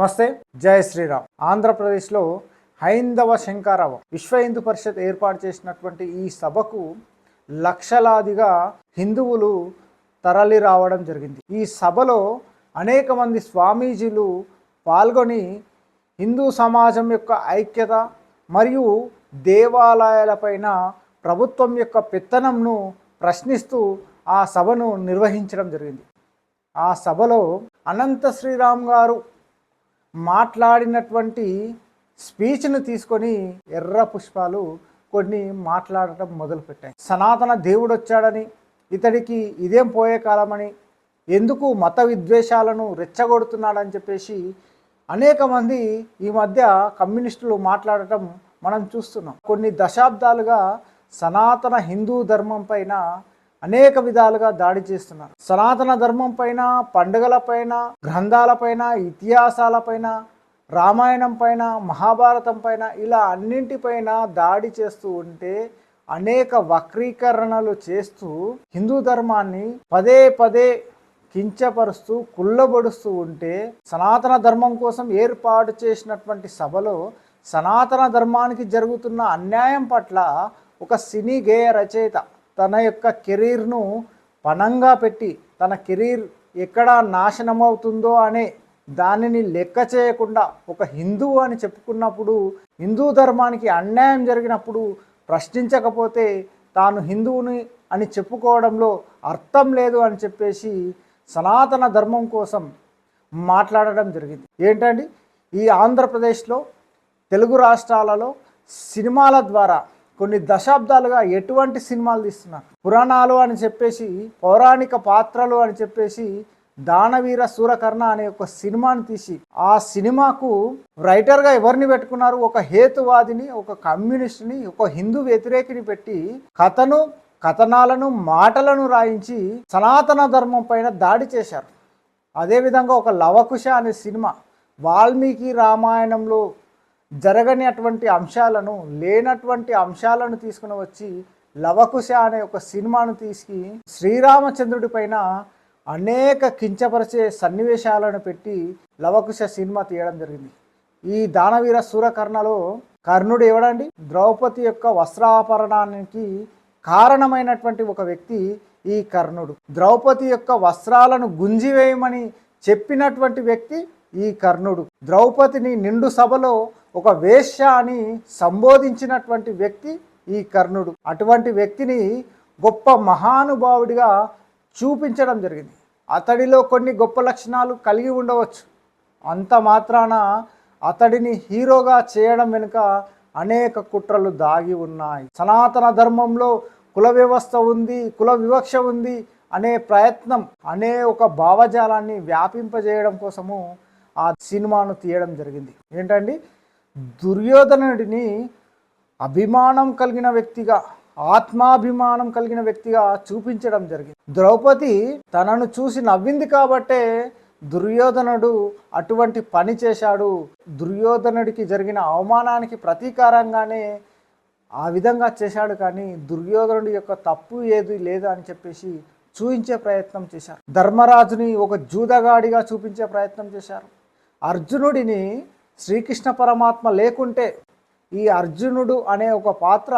నమస్తే, జై శ్రీరామ్. ఆంధ్రప్రదేశ్లో హైందవ శంకరవ విశ్వ హిందూ పరిషత్ ఏర్పాటు చేసినటువంటి ఈ సభకు లక్షలాదిగా హిందువులు తరలి రావడం జరిగింది. ఈ సభలో అనేక మంది స్వామీజీలు పాల్గొని హిందూ సమాజం యొక్క ఐక్యత మరియు దేవాలయాలపైన ప్రభుత్వం యొక్క పెత్తనంను ప్రశ్నిస్తూ ఆ సభను నిర్వహించడం జరిగింది. ఆ సభలో అనంత శ్రీరామ్ గారు మాట్లాడినటువంటి స్పీచ్ను తీసుకొని ఎర్ర పుష్పాలు కొన్ని మాట్లాడటం మొదలుపెట్టాయి. సనాతన దేవుడు వచ్చాడని, ఇతడికి ఇదేం పోయే కాలమని, ఎందుకు మత విద్వేషాలను రెచ్చగొడుతున్నాడని చెప్పేసి అనేక మంది ఈ మధ్య కమ్యూనిస్టులు మాట్లాడటం మనం చూస్తున్నాం. కొన్ని దశాబ్దాలుగా సనాతన హిందూ ధర్మం పైన అనేక విధాలుగా దాడి చేస్తున్నారు. సనాతన ధర్మం పైన, పండుగలపైన, గ్రంథాలపైన, ఇతిహాసాలపైన, రామాయణం పైన, మహాభారతం పైన, ఇలా అన్నింటిపైన దాడి చేస్తూ ఉంటే, అనేక వక్రీకరణలు చేస్తూ హిందూ ధర్మాన్ని పదే పదే కించపరుస్తూ కుళ్ళబొడుస్తూ ఉంటే, సనాతన ధర్మం కోసం ఏర్పాటు చేసినటువంటి సభలో సనాతన ధర్మానికి జరుగుతున్న అన్యాయం పట్ల ఒక సినీ గేయ రచయిత తన యొక్క కెరీర్ను పణంగా పెట్టి, తన కెరీర్ ఎక్కడ నాశనం అవుతుందో అనే దానిని లెక్క చేయకుండా ఒక హిందువు అని చెప్పుకున్నప్పుడు, హిందూ ధర్మానికి అన్యాయం జరిగినప్పుడు ప్రశ్నించకపోతే తాను హిందువుని అని చెప్పుకోవడంలో అర్థం లేదు అని చెప్పేసి సనాతన ధర్మం కోసం మాట్లాడడం జరిగింది. ఏంటండి, ఈ ఆంధ్రప్రదేశ్లో తెలుగు రాష్ట్రాలలో సినిమాల ద్వారా కొన్ని దశాబ్దాలుగా ఎటువంటి సినిమాలు తీస్తున్నారు. పురాణాలు అని చెప్పేసి, పౌరాణిక పాత్రలు అని చెప్పేసి దానవీర సూరకర్ణ అనే ఒక సినిమాను తీసి, ఆ సినిమాకు రైటర్గా ఎవరిని పెట్టుకున్నారు? ఒక హేతువాదిని, ఒక కమ్యూనిస్ట్ని, ఒక హిందూ వ్యతిరేకిని పెట్టి కథనాలను, మాటలను రాయించి సనాతన ధర్మం పైన దాడి చేశారు. అదేవిధంగా ఒక లవకుశ అనే సినిమా, వాల్మీకి రామాయణంలో జరగని అటువంటి అంశాలను, లేనటువంటి అంశాలను తీసుకుని వచ్చి లవకుశ అనే ఒక సినిమాను తీసి శ్రీరామచంద్రుడి పైన అనేక కించపరిచే సన్నివేశాలను పెట్టి లవకుశ సినిమా తీయడం జరిగింది. ఈ దానవీర సూరకర్ణలో కర్ణుడు ఎవడండి? ద్రౌపది యొక్క వస్త్రాపరణానికి కారణమైనటువంటి ఒక వ్యక్తి ఈ కర్ణుడు. ద్రౌపది యొక్క వస్త్రాలను గుంజివేయమని చెప్పినటువంటి వ్యక్తి ఈ కర్ణుడు. ద్రౌపదిని నిండు సభలో ఒక వేశ్య అని సంబోధించినటువంటి వ్యక్తి ఈ కర్ణుడు. అటువంటి వ్యక్తిని గొప్ప మహానుభావుడిగా చూపించడం జరిగింది. అతడిలో కొన్ని గొప్ప లక్షణాలు కలిగి ఉండవచ్చు, అంత మాత్రాన అతడిని హీరోగా చేయడం వెనుక అనేక కుట్రలు దాగి ఉన్నాయి. సనాతన ధర్మంలో కుల వ్యవస్థ ఉంది, కుల వివక్ష ఉంది అనే ప్రయత్నం, అనే ఒక భావజాలాన్ని వ్యాపింపజేయడం కోసము ఆ సినిమాను తీయడం జరిగింది. ఏంటండి, దుర్యోధనుడిని అభిమానం కలిగిన వ్యక్తిగా, ఆత్మాభిమానం కలిగిన వ్యక్తిగా చూపించడం జరిగింది. ద్రౌపది తనను చూసి నవ్వింది కాబట్టే దుర్యోధనుడు అటువంటి పని చేశాడు, దుర్యోధనుడికి జరిగిన అవమానానికి ప్రతీకారంగానే ఆ విధంగా చేశాడు, కానీ దుర్యోధనుడి యొక్క తప్పు ఏది లేదు అని చెప్పేసి చూపించే ప్రయత్నం చేశారు. ధర్మరాజుని ఒక జూదగాడిగా చూపించే ప్రయత్నం చేశారు. అర్జునుడిని శ్రీకృష్ణ పరమాత్మ లేకుంటే ఈ అర్జునుడు అనే ఒక పాత్ర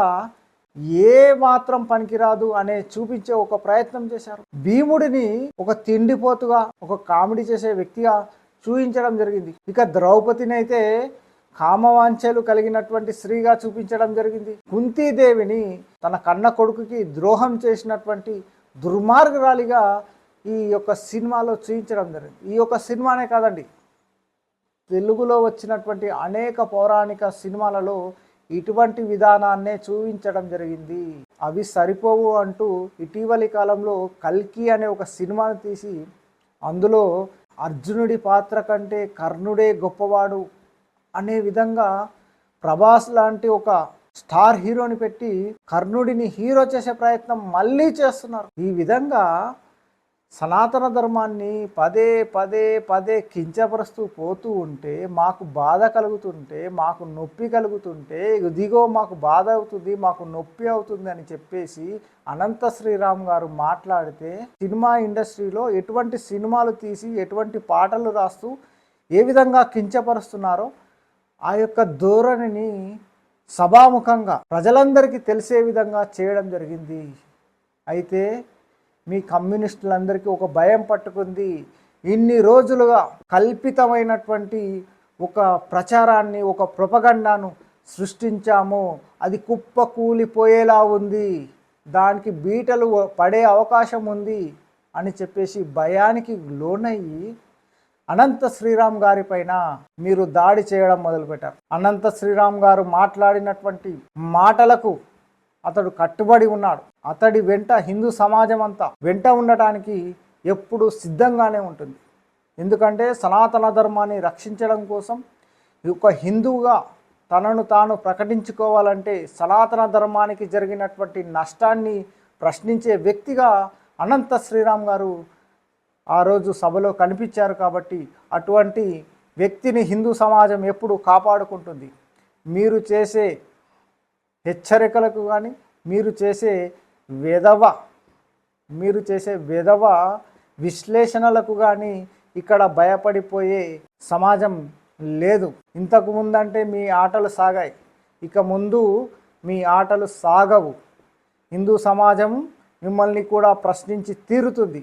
ఏ మాత్రం పనికిరాదు అనే చూపించే ఒక ప్రయత్నం చేశారు. భీముడిని ఒక తిండిపోతుగా, ఒక కామెడీ చేసే వ్యక్తిగా చూపించడం జరిగింది. ఇక ద్రౌపదిని అయితే కామవాంఛలు కలిగినటువంటి స్త్రీగా చూపించడం జరిగింది. కుంతీదేవిని తన కన్న కొడుకుకి ద్రోహం చేసినటువంటి దుర్మార్గురాలిగా ఈ యొక్క సినిమాలో చూపించడం జరిగింది. ఈ యొక్క సినిమానే కాదండి, తెలుగులో వచ్చినటువంటి అనేక పౌరాణిక సినిమాలలో ఇటువంటి విధానాన్నే చూపించడం జరిగింది. అవి సరిపోవు అంటూ ఇటీవలి కాలంలో కల్కి అనే ఒక సినిమాను తీసి, అందులో అర్జునుడి పాత్ర కంటే కర్ణుడే గొప్పవాడు అనే విధంగా ప్రభాస్ లాంటి ఒక స్టార్ హీరోని పెట్టి కర్ణుడిని హీరో చేసే ప్రయత్నం మళ్ళీ చేస్తున్నారు. ఈ విధంగా సనాతన ధర్మాన్ని పదే పదే పదే కించపరుస్తూ పోతూ ఉంటే, మాకు బాధ కలుగుతుంటే, మాకు నొప్పి కలుగుతుంటే, ఇదిగో మాకు బాధ అవుతుంది, మాకు నొప్పి అవుతుంది అని చెప్పేసి అనంత శ్రీరామ్ గారు మాట్లాడితే, సినిమా ఇండస్ట్రీలో ఎటువంటి సినిమాలు తీసి, ఎటువంటి పాటలు రాస్తూ ఏ విధంగా కించపరుస్తున్నారో ఆ యొక్క ధోరణిని సభాముఖంగా ప్రజలందరికీ తెలిసే విధంగా చేయడం జరిగింది. అయితే మీ కమ్యూనిస్టులందరికీ ఒక భయం పట్టుకుంది. ఇన్ని రోజులుగా కల్పితమైనటువంటి ఒక ప్రచారాన్ని, ఒక ప్రొపగండాను సృష్టించాము, అది కుప్పకూలిపోయేలా ఉంది, దానికి బీటలు పడే అవకాశం ఉంది అని చెప్పేసి భయానికి లోనయ్యి అనంత శ్రీరామ్ గారి పైన మీరు దాడి చేయడం మొదలుపెట్టారు. అనంత శ్రీరామ్ గారు మాట్లాడినటువంటి మాటలకు అతడు కట్టుబడి ఉన్నాడు. అతడి వెంట హిందూ సమాజం అంతా వెంట ఉండటానికి ఎప్పుడు సిద్ధంగానే ఉంటుంది. ఎందుకంటే సనాతన ధర్మాన్ని రక్షించడం కోసం ఒక హిందువుగా తనను తాను ప్రకటించుకోవాలంటే సనాతన ధర్మానికి జరిగినటువంటి నష్టాన్ని ప్రశ్నించే వ్యక్తిగా అనంత శ్రీరామ్ గారు ఆ రోజు సభలో కనిపించారు. కాబట్టి అటువంటి వ్యక్తిని హిందూ సమాజం ఎప్పుడు కాపాడుకుంటుంది. మీరు చేసే హెచ్చరికలకు కానీ మీరు చేసే వెధవ విశ్లేషణలకు కానీ ఇక్కడ భయపడిపోయే సమాజం లేదు. ఇంతకు ముందంటే మీ ఆటలు సాగాయి, ఇక ముందు మీ ఆటలు సాగవు. హిందూ సమాజం మిమ్మల్ని కూడా ప్రశ్నించి తీరుతుంది.